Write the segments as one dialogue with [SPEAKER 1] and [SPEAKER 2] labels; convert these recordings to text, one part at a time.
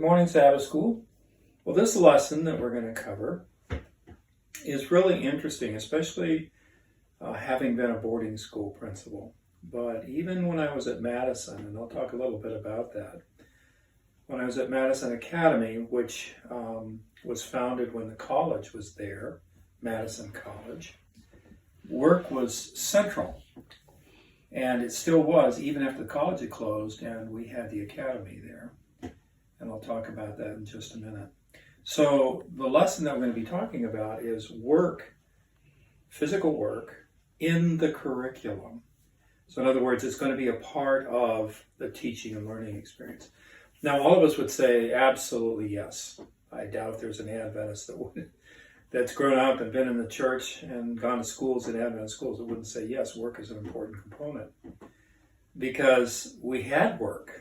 [SPEAKER 1] morning, Sabbath School. Well, this lesson that we're going to cover is really interesting, especially having been a boarding school principal. But even when I was at Madison, and I'll talk a little bit about that, when I was at Madison Academy, which was founded when the college was there, Madison College, work was central. And it still was, even after the college had closed and we had the academy there. And I'll talk about that in just a minute. So the lesson that we're going to be talking about is work, physical work, in the curriculum. So in other words, it's going to be a part of the teaching and learning experience. Now, all of us would say absolutely yes. I doubt if there's an Adventist that's grown up and been in the church and gone to schools and Adventist schools that wouldn't say yes, work is an important component. Because we had work.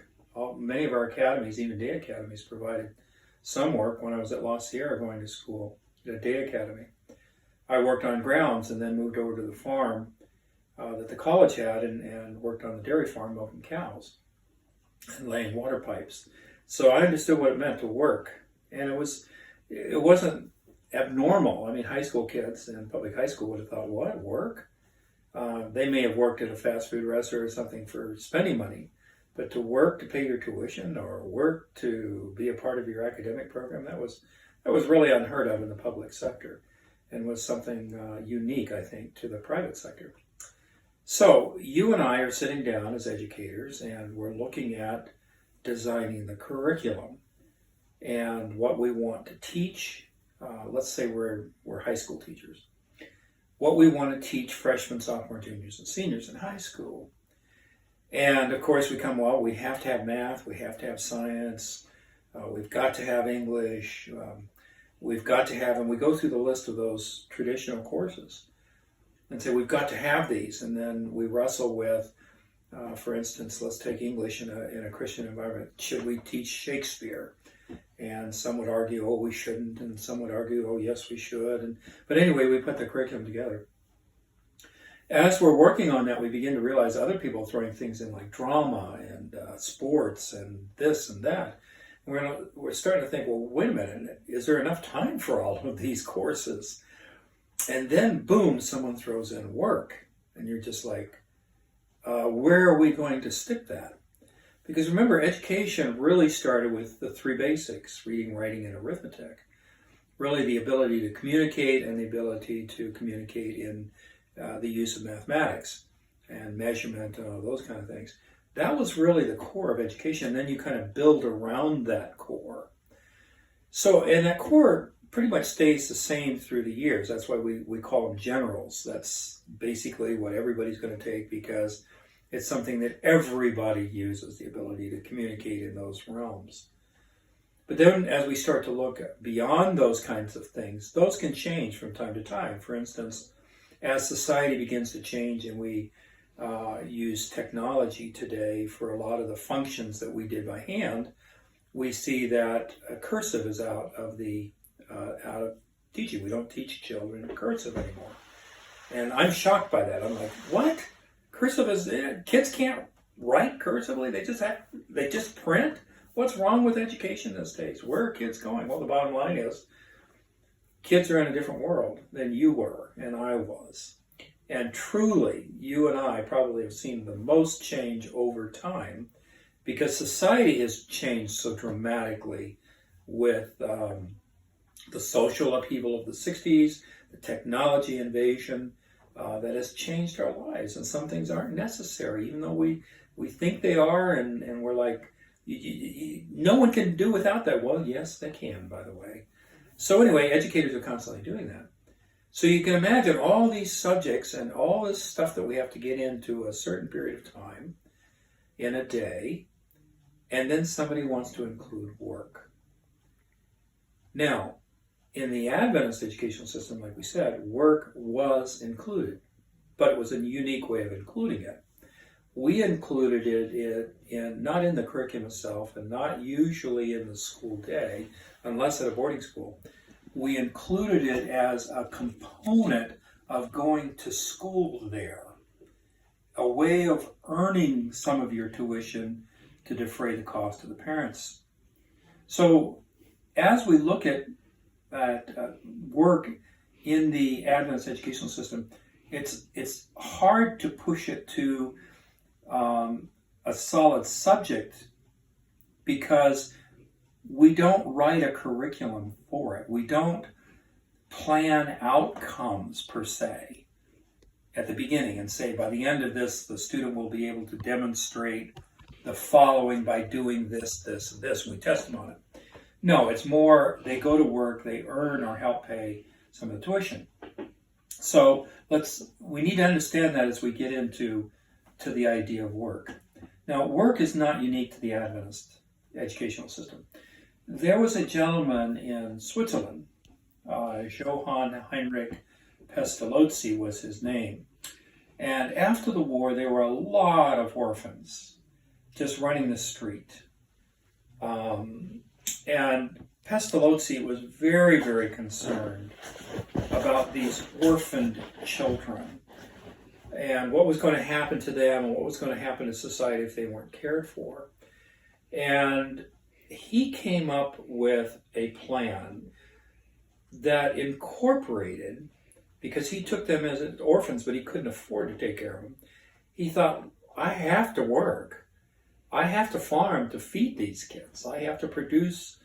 [SPEAKER 1] Many of our academies, even day academies, provided some work. When I was at La Sierra going to school, at a day academy, I worked on grounds and then moved over to the farm that the college had and worked on the dairy farm milking cows and laying water pipes. So I understood what it meant to work. And it wasn't abnormal. I mean, high school kids in public high school would have thought, what, work? They may have worked at a fast food restaurant or something for spending money, but to work to pay your tuition or work to be a part of your academic program, that was really unheard of in the public sector and was something unique, I think, to the private sector. So you and I are sitting down as educators and we're looking at designing the curriculum and what we want to teach. Let's say we're high school teachers. What we want to teach freshmen, sophomore, juniors, and seniors in high school. And of course we have to have math, we have to have science, we've got to have English, we've got to have, and we go through the list of those traditional courses and say we've got to have these, and then we wrestle with, for instance, let's take English in a Christian environment. Should we teach Shakespeare? And some would argue, oh, we shouldn't, and some would argue, oh, yes, we should. But anyway, we put the curriculum together. As we're working on that, we begin to realize other people are throwing things in like drama and sports and this and that. And we're starting to think, well, wait a minute, is there enough time for all of these courses? And then, boom, someone throws in work. And you're just like, where are we going to stick that? Because remember, education really started with the three basics, reading, writing, and arithmetic. Really the ability to communicate and the ability to communicate in the use of mathematics and measurement and all those kind of things. That was really the core of education. And then you kind of build around that core. So, and that core pretty much stays the same through the years. That's why we call them generals. That's basically what everybody's going to take because it's something that everybody uses, the ability to communicate in those realms. But then as we start to look beyond those kinds of things, those can change from time to time. For instance, as society begins to change and we use technology today for a lot of the functions that we did by hand, we see that cursive is out of teaching. We don't teach children cursive anymore. And I'm shocked by that. I'm like, what? Cursive is, kids can't write cursively, they just print? What's wrong with education these days? Where are kids going? Well, the bottom line is, kids are in a different world than you were and I was. And truly, you and I probably have seen the most change over time because society has changed so dramatically with the social upheaval of the 60s, the technology invasion, that has changed our lives. And some things aren't necessary, even though we think they are, and we're like, no one can do without that. Well, yes, they can, by the way. So anyway, educators are constantly doing that. So you can imagine all these subjects and all this stuff that we have to get into a certain period of time in a day, and then somebody wants to include work. Now, in the Adventist educational system, like we said, work was included, but it was a unique way of including it. We included it not in the curriculum itself and not usually in the school day, unless at a boarding school. We included it as a component of going to school there, a way of earning some of your tuition to defray the cost to the parents. So as we look at work in the Adventist educational system, it's hard to push it to a solid subject because we don't write a curriculum for it. We don't plan outcomes per se at the beginning and say, by the end of this, the student will be able to demonstrate the following by doing this, this, and this, and we test them on it. No, it's more they go to work, they earn or help pay some of the tuition. So we need to understand that as we get into the idea of work. Now, work is not unique to the Adventist educational system. There was a gentleman in Switzerland, Johann Heinrich Pestalozzi was his name. And after the war, there were a lot of orphans just running the street. And Pestalozzi was very, very concerned about these orphaned children and what was going to happen to them and what was going to happen to society if they weren't cared for. And he came up with a plan that incorporated, because he took them as orphans, but he couldn't afford to take care of them. He thought, I have to work. I have to farm to feed these kids. I have to produce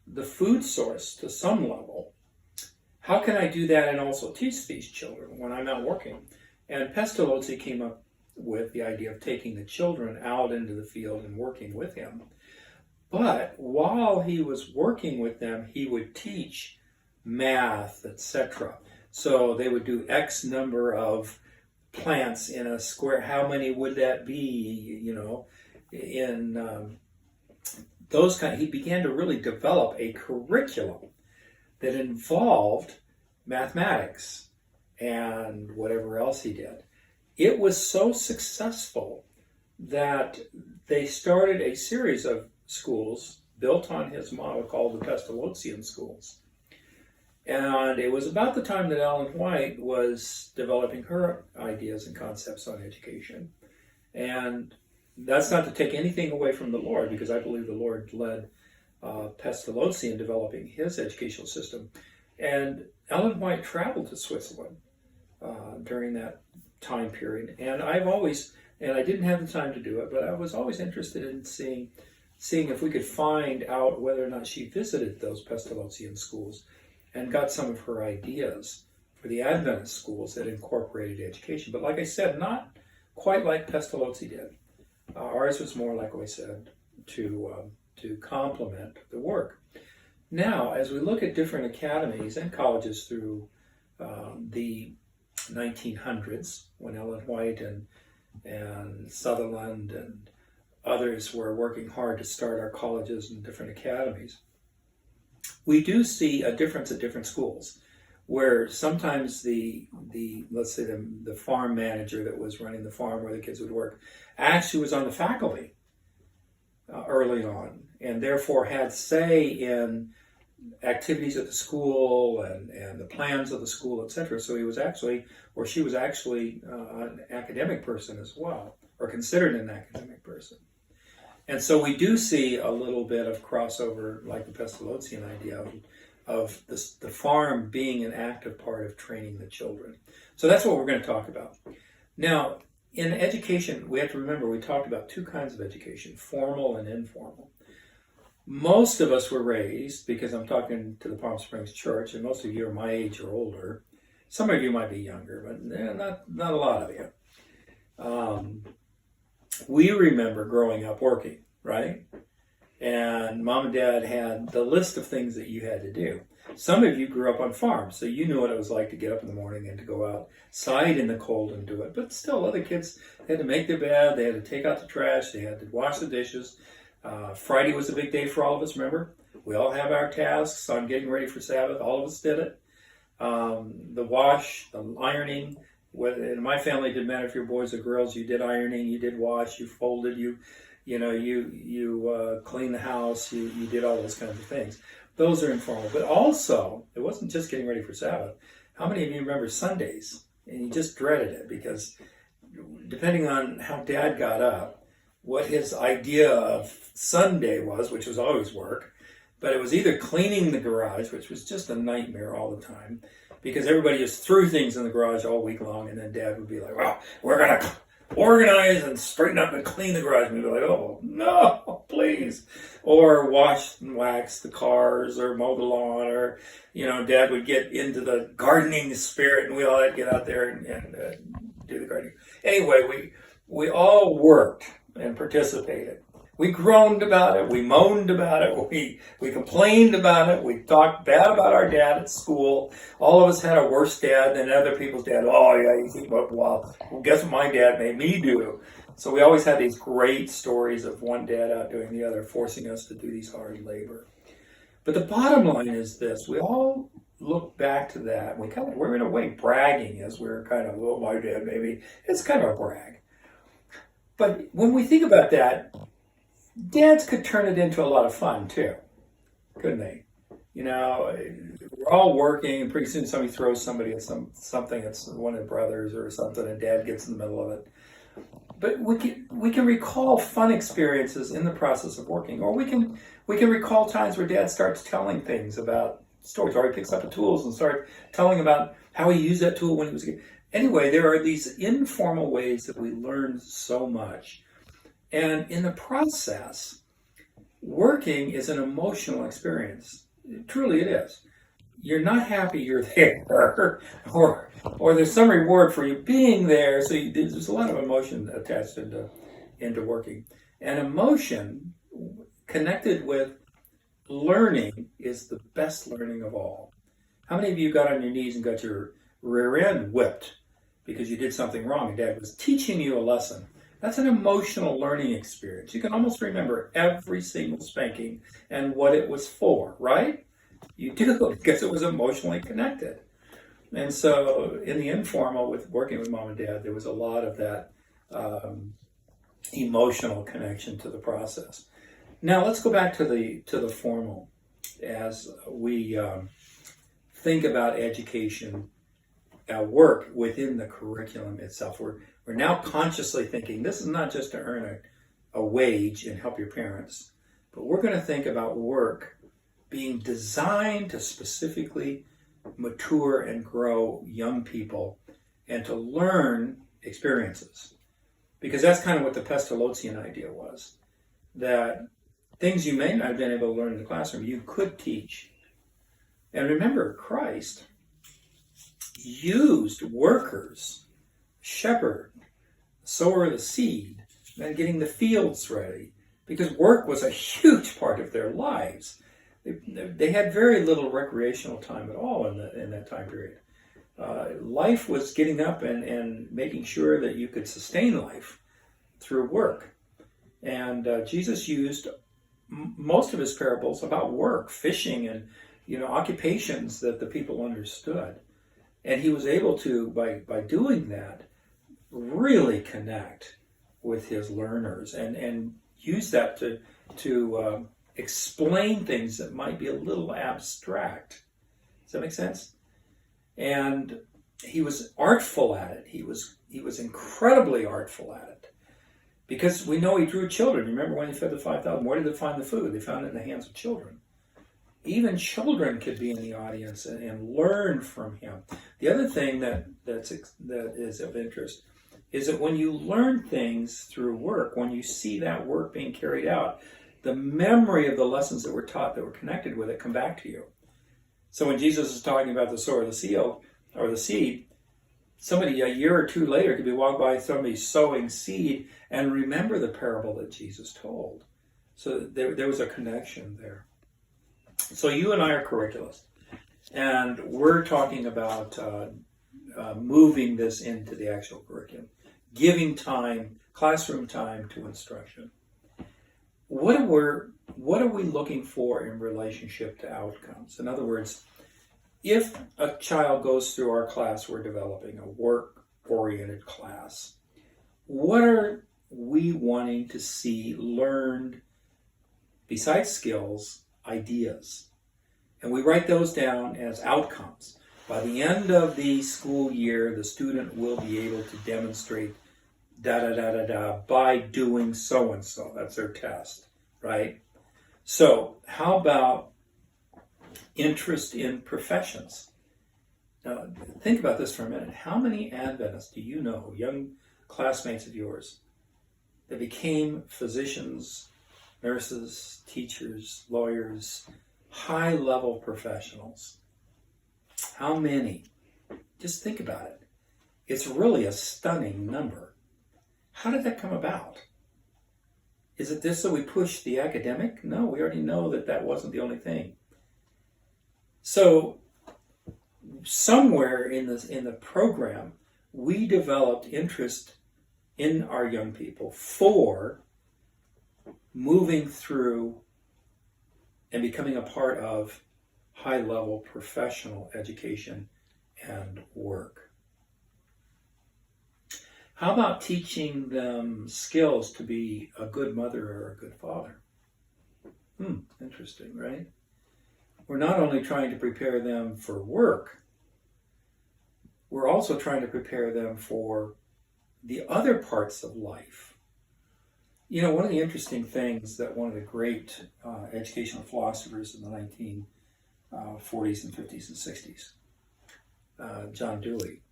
[SPEAKER 1] the food source to some level. How can I do that and also teach these children when I'm not working? And Pestalozzi came up with the idea of taking the children out into the field and working with him. But while he was working with them, he would teach math, etc. So they would do X number of plants in a square. How many would that be? In those kind. He began to really develop a curriculum that involved mathematics and whatever else he did. It was so successful that they started a series of schools built on his model called the Pestalozzian schools. And it was about the time that Ellen White was developing her ideas and concepts on education. And that's not to take anything away from the Lord, because I believe the Lord led Pestalozzi in developing his educational system. And Ellen White traveled to Switzerland during that time period. And I didn't have the time to do it, but I was always interested in seeing if we could find out whether or not she visited those Pestalozzian schools and got some of her ideas for the Adventist schools that incorporated education. But like I said, not quite like Pestalozzi did. Ours was more, like I said, to complement the work. Now, as we look at different academies and colleges through the 1900s, when Ellen White and Sutherland and others were working hard to start our colleges and different academies, we do see a difference at different schools, where sometimes let's say the farm manager that was running the farm where the kids would work actually was on the faculty early on, and therefore had say in activities at the school and the plans of the school, etc. So he was actually, or she was actually an academic person as well, or considered an academic person. And so we do see a little bit of crossover, like the Pestalozzian idea of the farm being an active part of training the children. So that's what we're going to talk about. Now, in education, we have to remember we talked about two kinds of education, formal and informal. Most of us were raised, because I'm talking to the Palm Springs Church, and most of you are my age or older. Some of you might be younger, but not a lot of you. We remember growing up working, right? And mom and dad had the list of things that you had to do. Some of you grew up on farms, so you knew what it was like to get up in the morning and to go outside in the cold and do it. But still, other kids had to make their bed, they had to take out the trash, they had to wash the dishes. Friday was a big day for all of us, remember? We all have our tasks on getting ready for Sabbath. All of us did it. The wash, the ironing. Whether in my family, it didn't matter if you're boys or girls. You did ironing, you did wash, you folded, you cleaned the house, you did all those kinds of things. Those are informal. But also, it wasn't just getting ready for Sabbath. How many of you remember Sundays? And you just dreaded it, because depending on how Dad got up, what his idea of Sunday was, which was always work, But it was either cleaning the garage, which was just a nightmare all the time, because everybody just threw things in the garage all week long, and then Dad would be like, well, we're going to organize and straighten up and clean the garage. And we'd be like, oh, no, please. Or wash and wax the cars or mow the lawn, or, Dad would get into the gardening spirit, and we all had to get out there and do the gardening. Anyway, we all worked and participated. We groaned about it. We moaned about it. We complained about it. We talked bad about our dad at school. All of us had a worse dad than other people's dad. Oh, yeah, you think, well, guess what my dad made me do? So we always had these great stories of one dad outdoing the other, forcing us to do these hard labor. But the bottom line is this. We all look back to that. We're in a way bragging as we're kind of, oh, my dad, maybe. It's kind of a brag. But when we think about that, dads could turn it into a lot of fun too, couldn't they? We're all working, and pretty soon somebody throws somebody at something. It's one of the brothers or something, and Dad gets in the middle of it. But we can recall fun experiences in the process of working, or we can recall times where Dad starts telling things about stories, or he picks up the tools and starts telling about how he used that tool when he was a kid. Anyway, there are these informal ways that we learn so much. And in the process, working is an emotional experience. Truly it is. You're not happy you're there, or there's some reward for you being there. So there's a lot of emotion attached into working. And emotion connected with learning is the best learning of all. How many of you got on your knees and got your rear end whipped because you did something wrong and Dad was teaching you a lesson? That's an emotional learning experience. You can almost remember every single spanking and what it was for, right? You do, because it was emotionally connected. And so in the informal, with working with Mom and Dad, there was a lot of that emotional connection to the process. Now let's go back to the formal as we think about education, work within the curriculum itself. We're now consciously thinking this is not just to earn a wage and help your parents, but we're going to think about work being designed to specifically mature and grow young people and to learn experiences. Because that's kind of what the Pestalozzian idea was, that things you may not have been able to learn in the classroom, you could teach. And remember, Christ used workers, shepherd, sower of the seed, and getting the fields ready, because work was a huge part of their lives. They had very little recreational time at all in that time period. Life was getting up and making sure that you could sustain life through work. And Jesus used most of his parables about work, fishing, and occupations that the people understood. And he was able to, by doing that, really connect with his learners and use that to explain things that might be a little abstract. Does that make sense? And he was artful at it. He was incredibly artful at it. Because we know he drew children. Remember when he fed the 5,000? Where did they find the food? They found it in the hands of children. Even children could be in the audience and learn from him. The other thing that is of interest is that when you learn things through work, when you see that work being carried out, the memory of the lessons that were taught that were connected with it come back to you. So when Jesus is talking about the sower of the seed, somebody a year or two later could be walked by somebody sowing seed and remember the parable that Jesus told. So there was a connection there. So you and I are curriculists, and we're talking about moving this into the actual curriculum, giving time, classroom time to instruction. What are we looking for in relationship to outcomes? In other words, if a child goes through our class, we're developing a work-oriented class. What are we wanting to see learned besides skills? Ideas. And we write those down as outcomes. By the end of the school year, the student will be able to demonstrate by doing so-and-so. That's their test, right? So, how about interest in professions? Now, think about this for a minute. How many Adventists do you know, young classmates of yours, that became physicians, nurses, teachers, lawyers, high-level professionals? How many? Just think about it. It's really a stunning number. How did that come about? Is it this so we push the academic? No, we already know that that wasn't the only thing. So somewhere in the program, we developed interest in our young people for moving through and becoming a part of high-level professional education and work. How about teaching them skills to be a good mother or a good father? Interesting, right? We're not only trying to prepare them for work, we're also trying to prepare them for the other parts of life. You know, one of the interesting things that one of the great educational philosophers in the 1940s and 50s and 60s, John Dewey,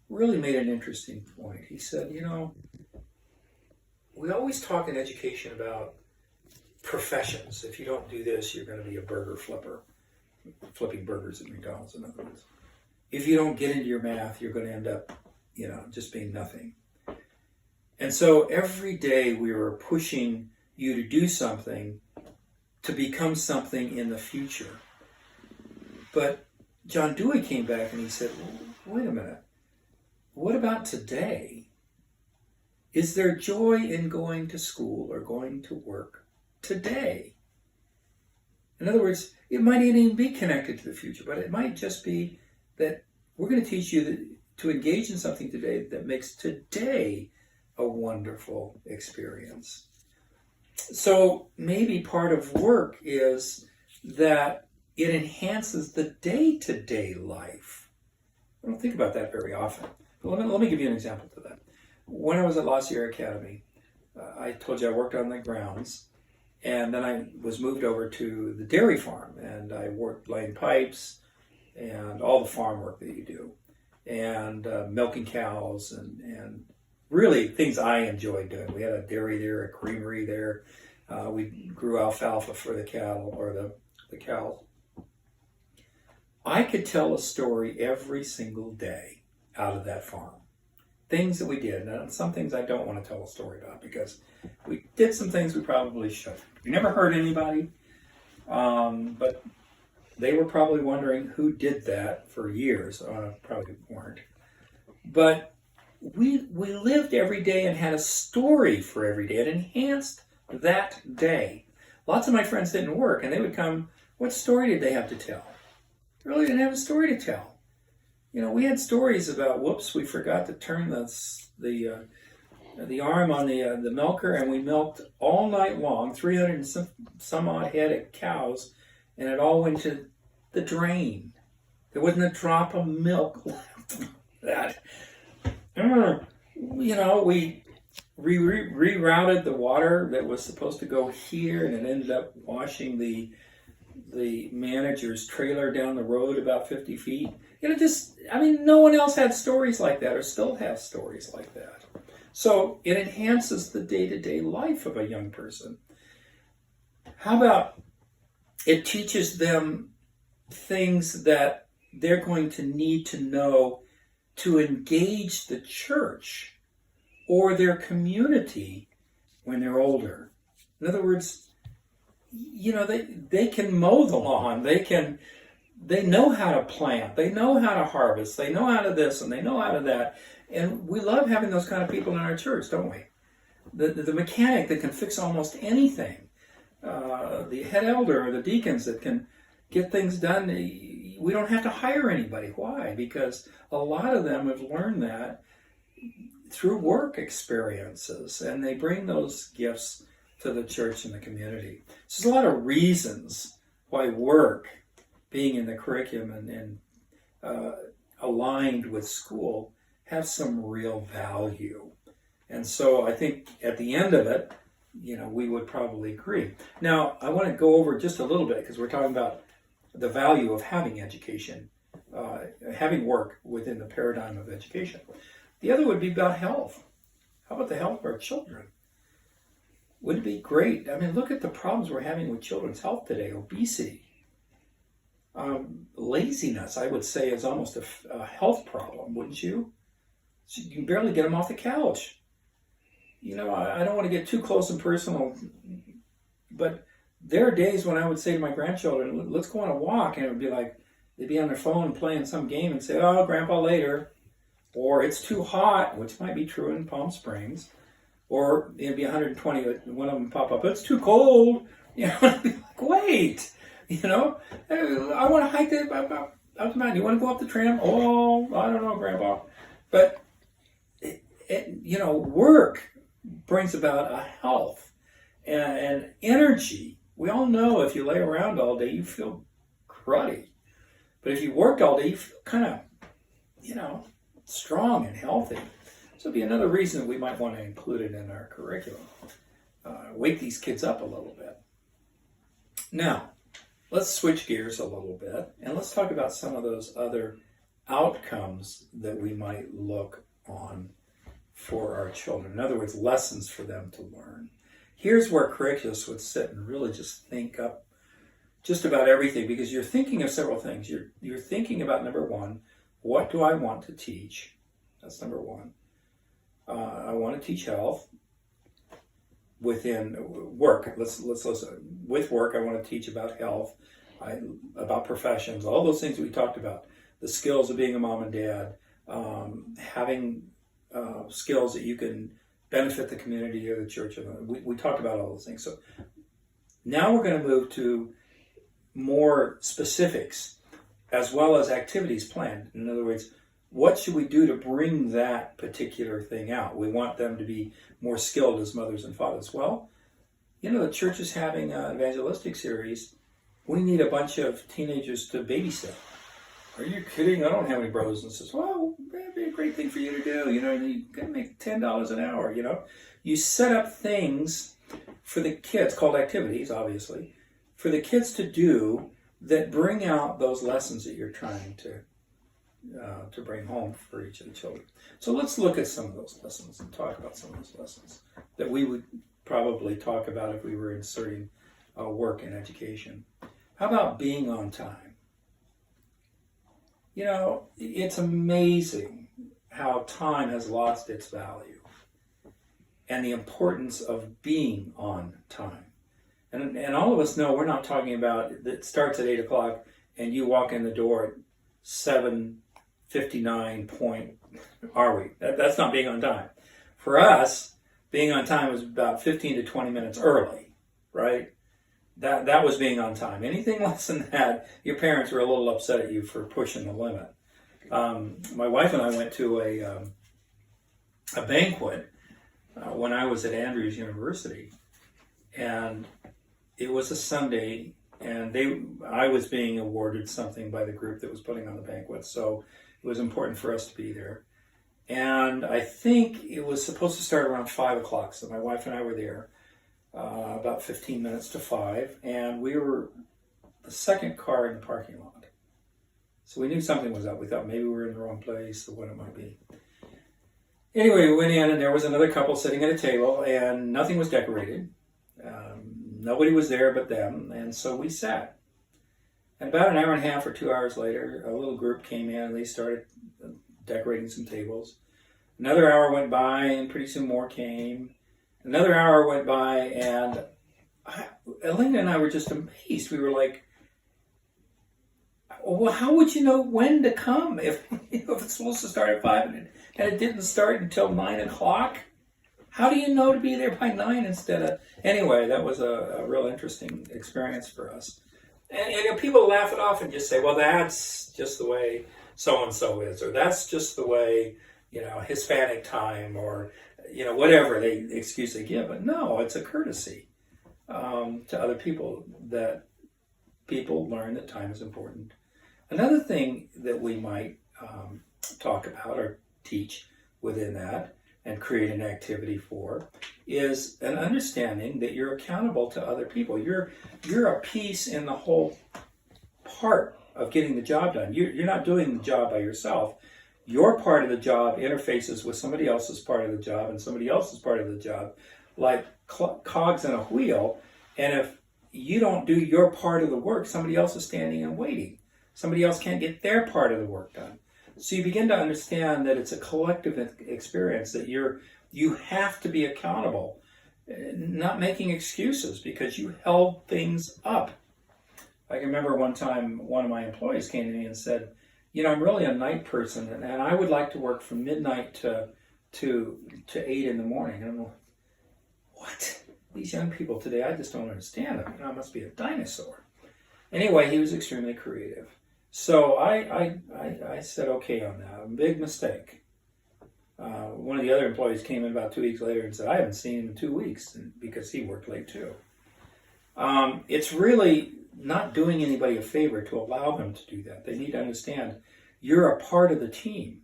[SPEAKER 1] really made an interesting point. He said, you know, we always talk in education about professions. If you don't do this, you're going to be a burger flipper, flipping burgers at McDonald's, in other words. If you don't get into your math, you're going to end up, you know, just being nothing. And so every day we were pushing you to do something to become something in the future. But John Dewey came back and he said, wait a minute. What about today? Is there joy in going to school or going to work today? In other words, it might not even be connected to the future, but it might just be that we're going to teach you to engage in something today that makes today a wonderful experience. So maybe part of work is that it enhances the day-to-day life. I don't think about that very often. But let me give you an example to that. When I was at La Sierra Academy, I told you I worked on the grounds, and then I was moved over to the dairy farm, and I worked laying pipes and all the farm work that you do, and milking cows, and really things I enjoyed doing. We had a dairy there, a creamery there. We grew alfalfa for the cattle, or the cows. I could tell a story every single day out of that farm. Things that we did, and some things I don't want to tell a story about because we did some things we probably shouldn't. We never hurt anybody, but they were probably wondering who did that for years. Probably weren't. But we lived every day and had a story for every day. It enhanced that day. Lots of my friends didn't work, and they would come, what story did they have to tell? They really didn't have a story to tell. You know, we had stories about, whoops, we forgot to turn the arm on the milker, and we milked all night long, 300 and some odd head of cows, and it all went to the drain. There wasn't a drop of milk left. That, you know, we rerouted the water that was supposed to go here, and it ended up washing the manager's trailer down the road about 50 feet. You know, no one else had stories like that or still has stories like that. So it enhances the day-to-day life of a young person. How about it teaches them things that they're going to need to know to engage the church or their community when they're older. In other words, you know, they can mow the lawn, they know how to plant, they know how to harvest, they know how to this and they know how to that. And we love having those kind of people in our church, don't we? The mechanic that can fix almost anything, the head elder or the deacons that can get things done. We don't have to hire anybody. Why? Because a lot of them have learned that through work experiences, and they bring those gifts to the church and the community. So there's a lot of reasons why work, being in the curriculum and aligned with school, have some real value. And so I think at the end of it, we would probably agree. Now, I want to go over just a little bit because we're talking about the value of having education, having work within the paradigm of education. The other would be about health. How about the health of our children? Wouldn't it be great? I mean, look at the problems we're having with children's health today. Obesity. Laziness, I would say, is almost a health problem, wouldn't you? So you can barely get them off the couch. I don't want to get too close and personal, but there are days when I would say to my grandchildren, let's go on a walk, and it would be like, they'd be on their phone playing some game and say, oh, Grandpa, later. Or it's too hot, which might be true in Palm Springs. Or it'd be 120, one of them pop up, it's too cold. I'd be like, wait, I want to hike up the mountain. You want to go up the tram? Oh, I don't know, Grandpa. But, work brings about a health and energy. We all know if you lay around all day, you feel cruddy. But if you work all day, you feel kind of, strong and healthy. So it'd be another reason we might want to include it in our curriculum. Wake these kids up a little bit. Now, let's switch gears a little bit, and let's talk about some of those other outcomes that we might look on for our children. In other words, lessons for them to learn. Here's where curriculums would sit and really just think up just about everything, because you're thinking of several things. You're thinking about, number one, what do I want to teach? That's number one. I want to teach health within work. Let's listen. With work, I want to teach about health, about professions, all those things we talked about. The skills of being a mom and dad, having skills that you can benefit the community or the church. We talked about all those things. So now we're going to move to more specifics as well as activities planned. In other words, what should we do to bring that particular thing out? We want them to be more skilled as mothers and fathers. Well, the church is having an evangelistic series. We need a bunch of teenagers to babysit. Are you kidding? I don't have any brothers and sisters. Well, that'd be a great thing for you to do. You can make $10 an hour, You set up things for the kids, called activities, obviously, for the kids to do that bring out those lessons that you're trying to bring home for each of the children. So let's look at some of those lessons and talk about some of those lessons that we would probably talk about if we were inserting work in education. How about being on time? It's amazing how time has lost its value and the importance of being on time. And all of us know we're not talking about it starts at 8 o'clock and you walk in the door at 7:59 point, are we? That's not being on time. For us, being on time was about 15 to 20 minutes early, right? That was being on time. Anything less than that, your parents were a little upset at you for pushing the limit. My wife and I went to a banquet when I was at Andrews University, and it was a Sunday, and I was being awarded something by the group that was putting on the banquet, so it was important for us to be there. And I think it was supposed to start around 5 o'clock, so my wife and I were there about 15 minutes to 5, and we were the second car in the parking lot. So we knew something was up. We thought maybe we were in the wrong place or what it might be. Anyway, we went in, and there was another couple sitting at a table, and nothing was decorated. Nobody was there but them, and so we sat. And about an hour and a half or 2 hours later, a little group came in, and they started decorating some tables. Another hour went by, and pretty soon more came. Another hour went by, and Elena and I were just amazed. We were like, well, how would you know when to come if it's supposed to start at 5 and it didn't start until 9 o'clock? How do you know to be there by 9 instead of... Anyway, that was a real interesting experience for us. And people laugh it off and just say, well, that's just the way so-and-so is, or that's just the way, Hispanic time, or, whatever excuse they give. But no, it's a courtesy to other people that people learn that time is important. Another thing that we might talk about or teach within that and create an activity for is an understanding that you're accountable to other people. You're a piece in the whole part of getting the job done. You're not doing the job by yourself. Your part of the job interfaces with somebody else's part of the job and somebody else's part of the job, like cogs in a wheel. And if you don't do your part of the work, somebody else is standing and waiting. Somebody else can't get their part of the work done. So you begin to understand that it's a collective experience, that you have to be accountable, not making excuses because you held things up. I can remember one time one of my employees came to me and said, I'm really a night person, and I would like to work from midnight to 8 in the morning. And I'm like, what? These young people today, I just don't understand them. I must be a dinosaur. Anyway, he was extremely creative. So I said okay on that. A big mistake. One of the other employees came in about 2 weeks later and said, I haven't seen him in 2 weeks, because he worked late too. It's really not doing anybody a favor to allow them to do that. They need to understand you're a part of the team,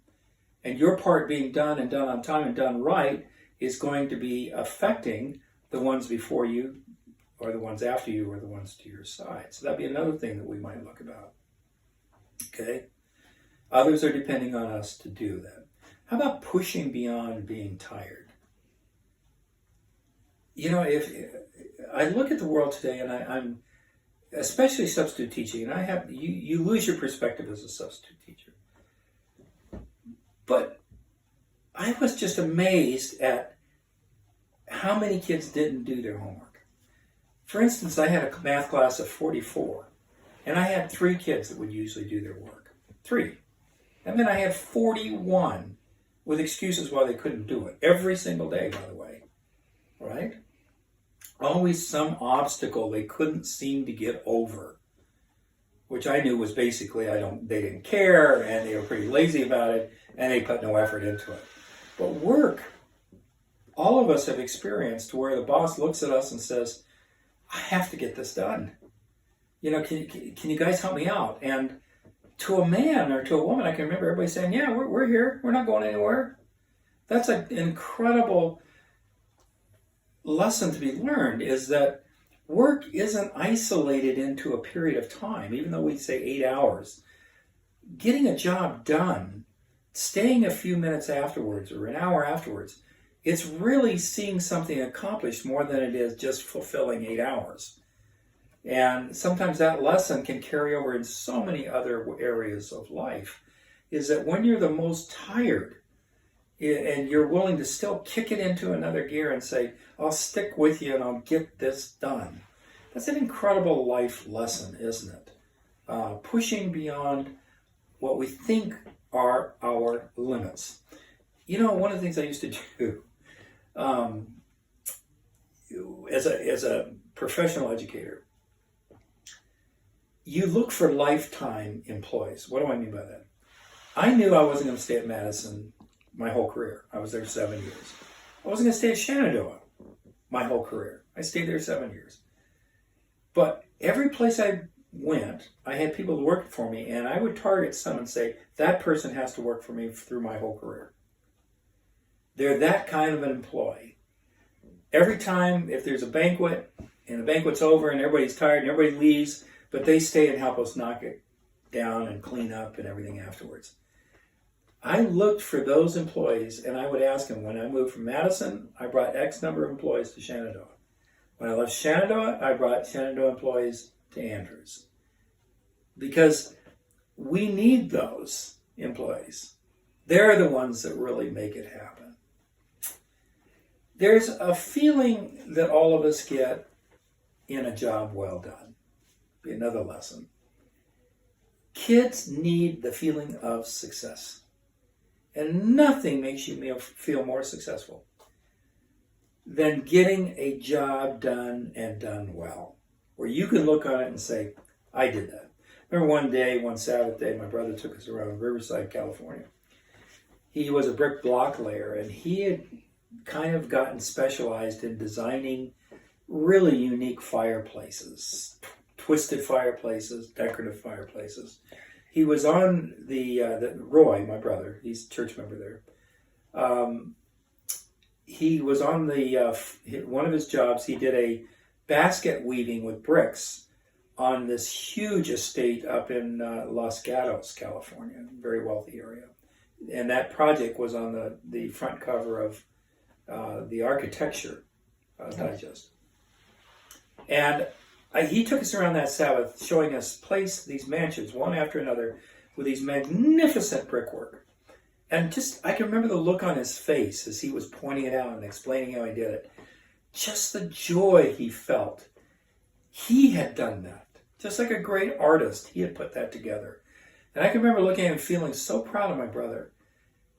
[SPEAKER 1] and your part being done and done on time and done right is going to be affecting the ones before you or the ones after you or the ones to your side. So that'd be another thing that we might look about. Okay? Others are depending on us to do that. How about pushing beyond being tired? If I look at the world today, and I'm especially substitute teaching, and you lose your perspective as a substitute teacher. But I was just amazed at how many kids didn't do their homework. For instance, I had a math class of 44, and I had 3 kids that would usually do their work. 3. And then I had 41 with excuses why they couldn't do it. Every single day, by the way. Right? Always some obstacle they couldn't seem to get over, which I knew was basically they didn't care, and they were pretty lazy about it, and they put no effort into it. But work, all of us have experienced where the boss looks at us and says, I have to get this done. Can you guys help me out? And to a man or to a woman, I can remember everybody saying, yeah, we're here. We're not going anywhere. That's an incredible lesson to be learned, is that work isn't isolated into a period of time, even though we say 8 hours. Getting a job done, staying a few minutes afterwards or an hour afterwards, it's really seeing something accomplished more than it is just fulfilling 8 hours. And sometimes that lesson can carry over in so many other areas of life, is that when you're the most tired and you're willing to still kick it into another gear and say, I'll stick with you and I'll get this done. That's an incredible life lesson, isn't it? Pushing beyond what we think are our limits. One of the things I used to do as a professional educator, you look for lifetime employees. What do I mean by that? I knew I wasn't going to stay at Madison my whole career. I was there 7 years. I wasn't going to stay at Shenandoah my whole career. I stayed there 7 years. But every place I went, I had people who worked for me, and I would target some and say, that person has to work for me through my whole career. They're that kind of an employee. Every time, if there's a banquet, and the banquet's over, and everybody's tired, and everybody leaves, but they stay and help us knock it down and clean up and everything afterwards. I looked for those employees, and I would ask them, when I moved from Madison, I brought X number of employees to Shenandoah. When I left Shenandoah, I brought Shenandoah employees to Andrews. Because we need those employees. They're the ones that really make it happen. There's a feeling that all of us get in a job well done. Be another lesson. Kids need the feeling of success. And nothing makes you feel more successful than getting a job done and done well, where you can look on it and say, I did that. Remember one Sabbath day, my brother took us around Riverside, California. He was a brick block layer, and he had kind of gotten specialized in designing really unique fireplaces, twisted fireplaces, decorative fireplaces. He was on the Roy, my brother, he's a church member there. he was on the one of his jobs. He did a basket weaving with bricks on this huge estate up in Los Gatos, California, very wealthy area. And that project was on the front cover of the Architecture Digest. And he took us around that Sabbath, showing us these mansions, one after another, with these magnificent brickwork. And I can remember the look on his face as he was pointing it out and explaining how he did it. Just the joy he felt. He had done that. Just like a great artist, he had put that together. And I can remember looking at him feeling so proud of my brother.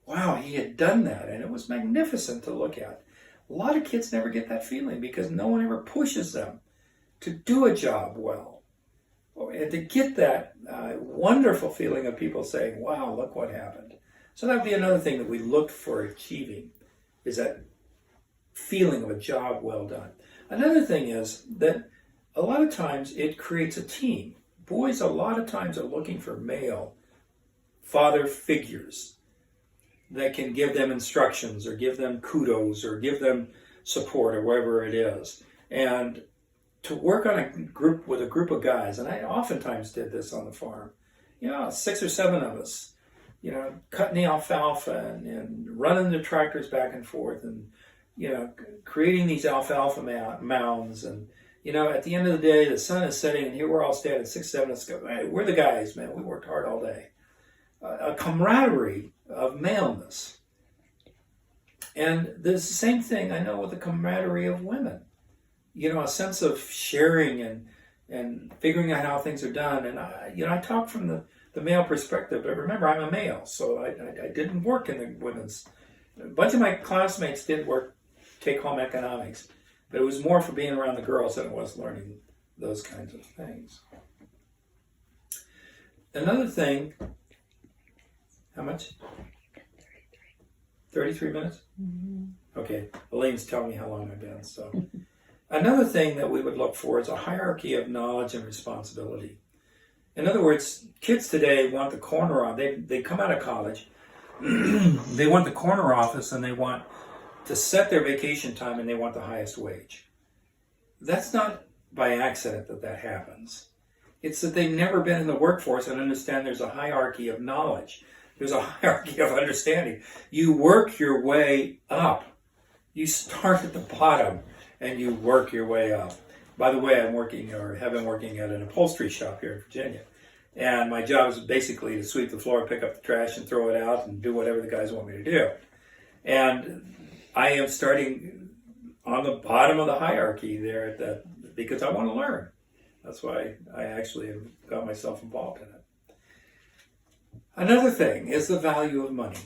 [SPEAKER 1] Wow, he had done that, and it was magnificent to look at. A lot of kids never get that feeling because no one ever pushes them to do a job well. And to get that wonderful feeling of people saying, wow, look what happened. So that would be another thing that we look for achieving, is that feeling of a job well done. Another thing is that a lot of times it creates a team. Boys a lot of times are looking for male father figures that can give them instructions or give them kudos or give them support or whatever it is. And to work on a group with a group of guys, and I oftentimes did this on the farm, 6 or 7 of us, cutting the alfalfa and running the tractors back and forth and, creating these alfalfa mounds. And, at the end of the day, the sun is setting and here we're all standing 6, 7 of us go, hey, we're the guys, man. We worked hard all day. A camaraderie of maleness. And there's the same thing I know with the camaraderie of women. A sense of sharing and figuring out how things are done. And I talk from the male perspective, but remember, I'm a male, so I didn't work in the women's. A bunch of my classmates did work take-home economics, but it was more for being around the girls than it was learning those kinds of things. Another thing, how much? 33 minutes? Mm-hmm. Okay, Elaine's telling me how long I've been, so. Another thing that we would look for is a hierarchy of knowledge and responsibility. In other words, kids today want the corner office. They come out of college, they want the corner office, and they want to set their vacation time, and they want the highest wage. That's not by accident that happens. It's that they've never been in the workforce and understand there's a hierarchy of knowledge. There's a hierarchy of understanding. You work your way up. You start at the bottom and you work your way up. By the way, have been working at an upholstery shop here in Virginia. And my job is basically to sweep the floor, pick up the trash, and throw it out and do whatever the guys want me to do. And I am starting on the bottom of the hierarchy there because I want to learn. That's why I actually have got myself involved in it. Another thing is the value of money.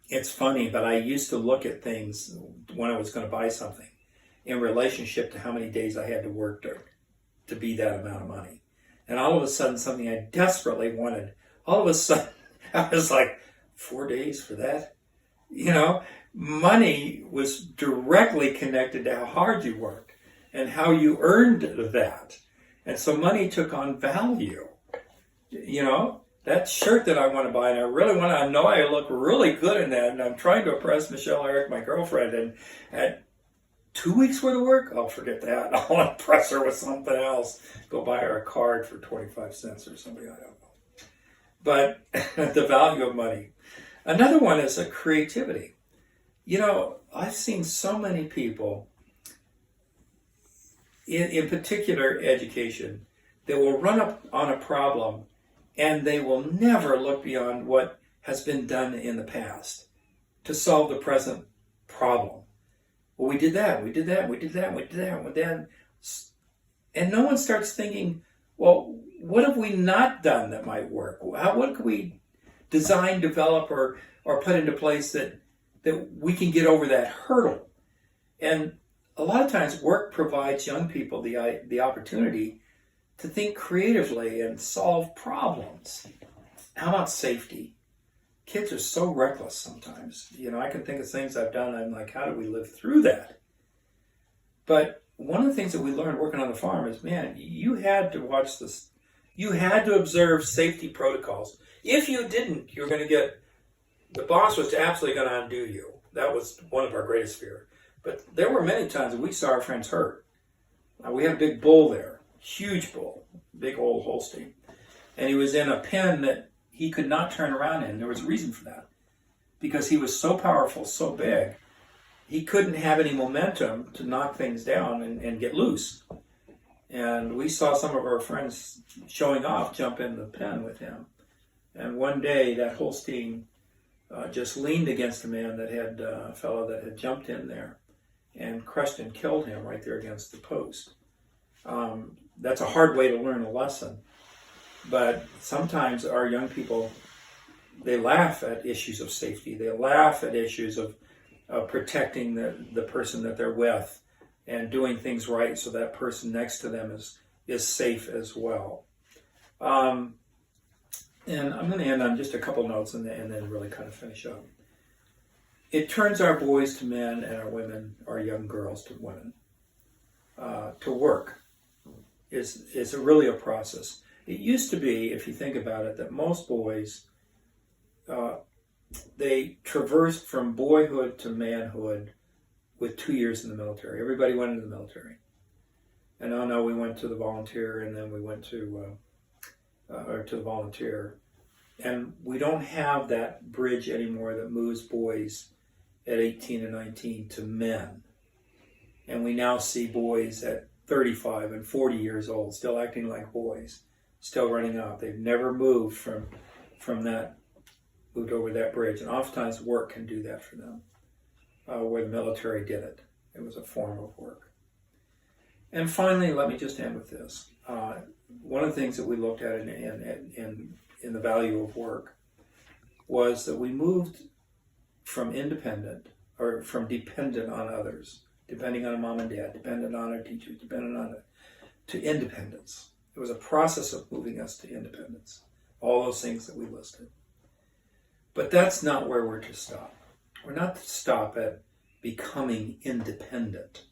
[SPEAKER 1] It's funny, but I used to look at things when I was going to buy something in relationship to how many days I had to work to be that amount of money. And all of a sudden, something I desperately wanted, all of a sudden, I was like, 4 days for that? Money was directly connected to how hard you worked and how you earned that. And so money took on value. That shirt that I want to buy, and I know I look really good in that, and I'm trying to impress Michelle Eric, my girlfriend, and at 2 weeks worth of work, I'll forget that. I'll impress her with something else. Go buy her a card for 25 cents or something, I don't know. But the value of money. Another one is a creativity. I've seen so many people, in particular education, that will run up on a problem and they will never look beyond what has been done in the past to solve the present problem. Well, we did that, we did that, we did that, we did that, we did that. And no one starts thinking, well, what have we not done that might work? What could we design, develop, or put into place that we can get over that hurdle? And a lot of times work provides young people the opportunity to think creatively and solve problems. How about safety? Kids are so reckless sometimes. I can think of things I've done, I'm like, how do we live through that? But one of the things that we learned working on the farm is, man, you had to watch this. You had to observe safety protocols. If you didn't, you're going to the boss was absolutely going to undo you. that was one of our greatest fear. But there were many times that we saw our friends hurt. We had a big bull there, huge bull, big old Holstein. And he was in a pen that he could not turn around in. There was a reason for that. Because he was so powerful, so big, he couldn't have any momentum to knock things down and get loose. And we saw some of our friends showing off jump in the pen with him. And one day that Holstein just leaned against a man that had, a fellow that had jumped in there and crushed and killed him right there against the post. That's a hard way to learn a lesson. But sometimes our young people, they laugh at issues of safety. They laugh at issues of protecting the person that they're with and doing things right so that person next to them is safe as well. And I'm going to end on just a couple notes and then really kind of finish up. It turns our boys to men and our women, our young girls to women. To work is really a process. It used to be, if you think about it, that most boys, they traversed from boyhood to manhood with 2 years in the military. Everybody went into the military. And oh no, we went to the volunteer and then we went to the volunteer. And we don't have that bridge anymore that moves boys at 18 and 19 to men. And we now see boys at 35 and 40 years old still acting like boys, still running out. They've never moved moved over that bridge. And oftentimes work can do that for them, where the military did it. It was a form of work. And finally, let me just end with this. One of the things that we looked at in the value of work was that we moved from independent, or from dependent on others, depending on a mom and dad, dependent on our teachers, dependent on it, to independence. It was a process of moving us to independence. All those things that we listed. But that's not where we're to stop. We're not to stop at becoming independent,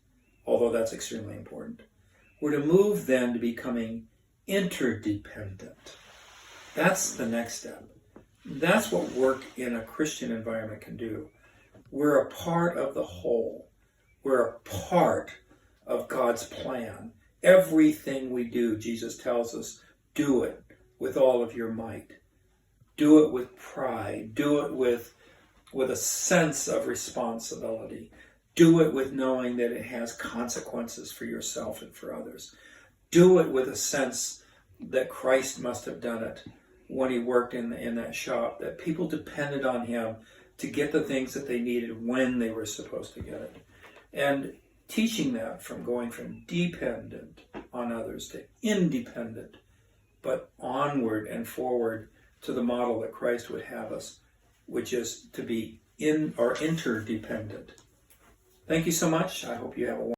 [SPEAKER 1] although that's extremely important. We're to move then to becoming interdependent. That's the next step. That's what work in a Christian environment can do. We're a part of the whole. We're a part of God's plan. Everything we do, Jesus tells us, do it with all of your might. Do it with pride. Do it with a sense of responsibility. Do it with knowing that it has consequences for yourself and for others. Do it with a sense that Christ must have done it when he worked in that shop, that people depended on him to get the things that they needed when they were supposed to get it. And teaching that from going from dependent on others to independent, but onward and forward to the model that Christ would have us, which is to be interdependent. Thank you so much. I hope you have a